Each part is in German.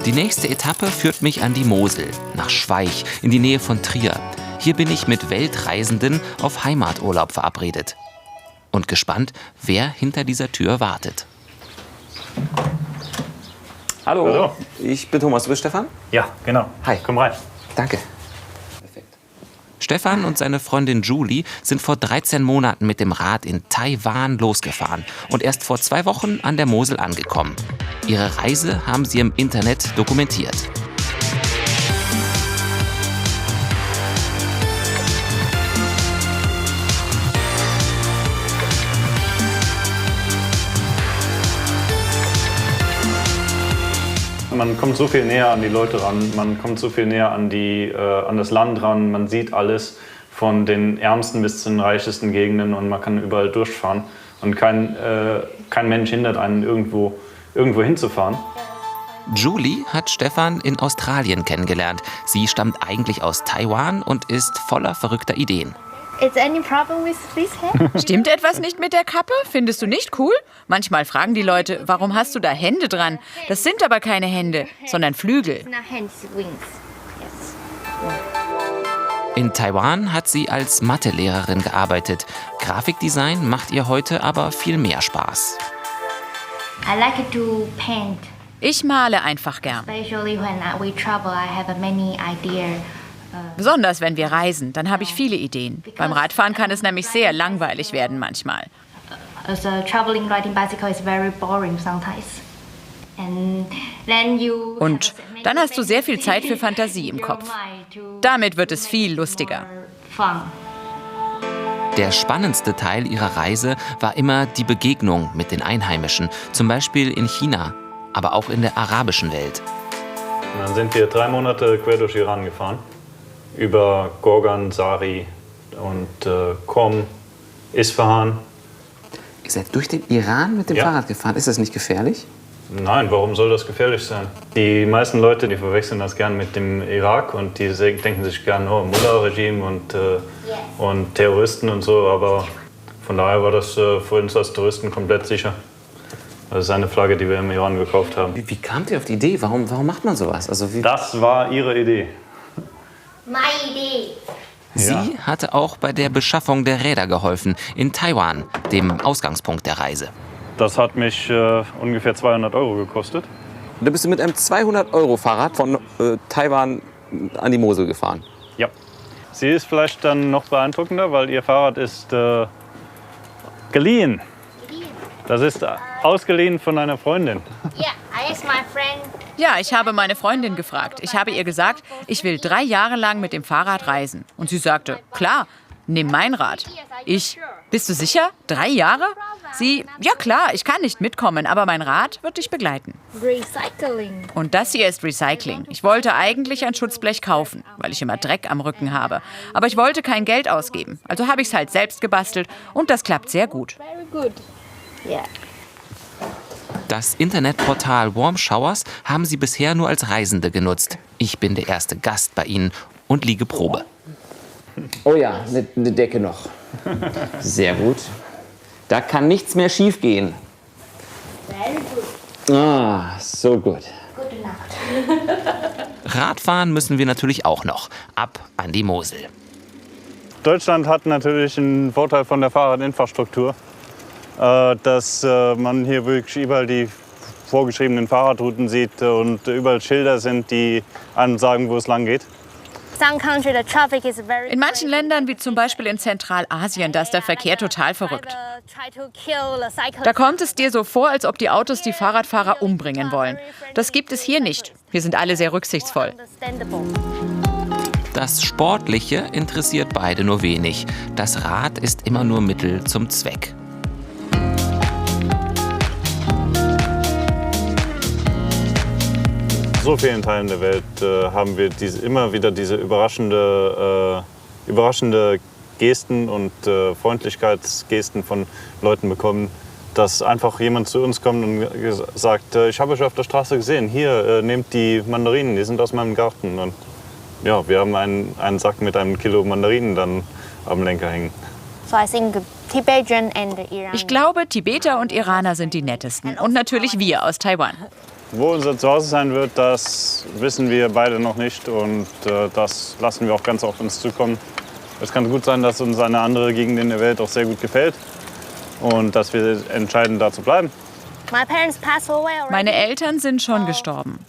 Die nächste Etappe führt mich an die Mosel, nach Schweich, in die Nähe von Trier. Hier bin ich mit Weltreisenden auf Heimaturlaub verabredet. Und gespannt, wer hinter dieser Tür wartet. Hallo. Hallo. Ich bin Thomas. Du bist Stefan? Ja, genau. Hi. Komm rein. Danke. Stefan und seine Freundin Julie sind vor 13 Monaten mit dem Rad in Taiwan losgefahren und erst vor 2 Wochen an der Mosel angekommen. Ihre Reise haben sie im Internet dokumentiert. Man kommt so viel näher an die Leute ran, man kommt so viel näher an das Land ran, man sieht alles von den ärmsten bis zu den reichesten Gegenden und man kann überall durchfahren. Und kein Mensch hindert einen, irgendwo hinzufahren. Julie hat Stefan in Australien kennengelernt. Sie stammt eigentlich aus Taiwan und ist voller verrückter Ideen. Is any problem with this hair? Stimmt etwas nicht mit der Kappe? Findest du nicht cool? Manchmal fragen die Leute, warum hast du da Hände dran? Das sind aber keine Hände, sondern Flügel. It's not hands, wings. Yes. In Taiwan hat sie als Mathelehrerin gearbeitet. Grafikdesign macht ihr heute aber viel mehr Spaß. I like to paint, Ich male einfach gern. especially when we travel. I have many ideas. Besonders wenn wir reisen, dann habe ich viele Ideen. Beim Radfahren kann es nämlich sehr langweilig werden manchmal. As a traveling riding bicycle is very boring sometimes. And then you Und dann hast du sehr viel Zeit für Fantasie im Kopf. Damit wird es viel lustiger. Fun. Der spannendste Teil ihrer Reise war immer die Begegnung mit den Einheimischen, zum Beispiel in China, aber auch in der arabischen Welt. Und dann sind wir 3 Monate quer durch Iran gefahren. Über Gorgan, Sari und Qom, Isfahan. Ihr seid durch den Iran mit dem Ja. Fahrrad gefahren. Ist das nicht gefährlich? Nein, warum soll das gefährlich sein? Die meisten Leute, die verwechseln das gern mit dem Irak und die denken sich gern, oh, Mullah-Regime und Terroristen und so, aber von daher war das für uns als Touristen komplett sicher. Das ist eine Flagge, die wir im Iran gekauft haben. Wie kamt ihr auf die Idee? Warum macht man sowas? Also Das war ihre Idee. My idea. Sie hatte auch bei der Beschaffung der Räder geholfen, in Taiwan, dem Ausgangspunkt der Reise. Das hat mich ungefähr 200 € gekostet. da bist du mit einem 200-Euro-Fahrrad von Taiwan an die Mosel gefahren. Ja. Sie ist vielleicht dann noch beeindruckender, weil ihr Fahrrad ist geliehen. Das ist ausgeliehen von einer Freundin. Yeah, I asked my friend. Ja, ich habe meine Freundin gefragt. Ich habe ihr gesagt, ich will 3 Jahre lang mit dem Fahrrad reisen. Und sie sagte, klar, nimm mein Rad. Ich, bist du sicher? 3 Jahre? Sie, ja klar, ich kann nicht mitkommen, aber mein Rad wird dich begleiten. Recycling. Und das hier ist Recycling. Ich wollte eigentlich ein Schutzblech kaufen, weil ich immer Dreck am Rücken habe. Aber ich wollte kein Geld ausgeben. Also habe ich es halt selbst gebastelt und das klappt sehr gut. Very good. Yeah. Das Internetportal Warm Showers haben sie bisher nur als Reisende genutzt. Ich bin der erste Gast bei ihnen und liege Probe. Oh ja, eine Decke noch. Sehr gut. Da kann nichts mehr schief gehen. Very good. Ah, so gut. Good enough. Radfahren müssen wir natürlich auch noch. Ab an die Mosel. Deutschland hat natürlich einen Vorteil von der Fahrradinfrastruktur, dass man hier wirklich überall die vorgeschriebenen Fahrradrouten sieht und überall Schilder sind, die einem sagen, wo es lang geht. In manchen Ländern, wie zum Beispiel in Zentralasien, da ist der Verkehr total verrückt. Da kommt es dir so vor, als ob die Autos die Fahrradfahrer umbringen wollen. Das gibt es hier nicht. Wir sind alle sehr rücksichtsvoll. Das Sportliche interessiert beide nur wenig. Das Rad ist immer nur Mittel zum Zweck. So vielen Teilen der Welt haben wir immer wieder diese überraschende Gesten und Freundlichkeitsgesten von Leuten bekommen, dass einfach jemand zu uns kommt und sagt, ich habe euch auf der Straße gesehen, hier, nehmt die Mandarinen, die sind aus meinem Garten. Und ja, wir haben einen Sack mit einem Kilo Mandarinen dann am Lenker hängen. Ich glaube, Tibeter und Iraner sind die nettesten. Und natürlich wir aus Taiwan. Wo unser Zuhause sein wird, das wissen wir beide noch nicht und das lassen wir auch ganz auf uns zukommen. Es kann gut sein, dass uns eine andere Gegend in der Welt auch sehr gut gefällt und dass wir entscheiden, da zu bleiben. Meine Eltern sind schon gestorben.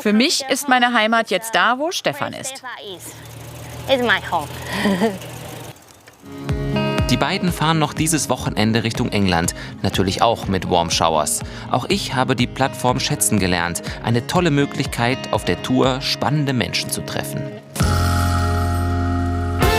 Für mich ist meine Heimat jetzt da, wo Stefan ist. Die beiden fahren noch dieses Wochenende Richtung England, natürlich auch mit Warm Showers. Auch ich habe die Plattform schätzen gelernt. Eine tolle Möglichkeit, auf der Tour spannende Menschen zu treffen.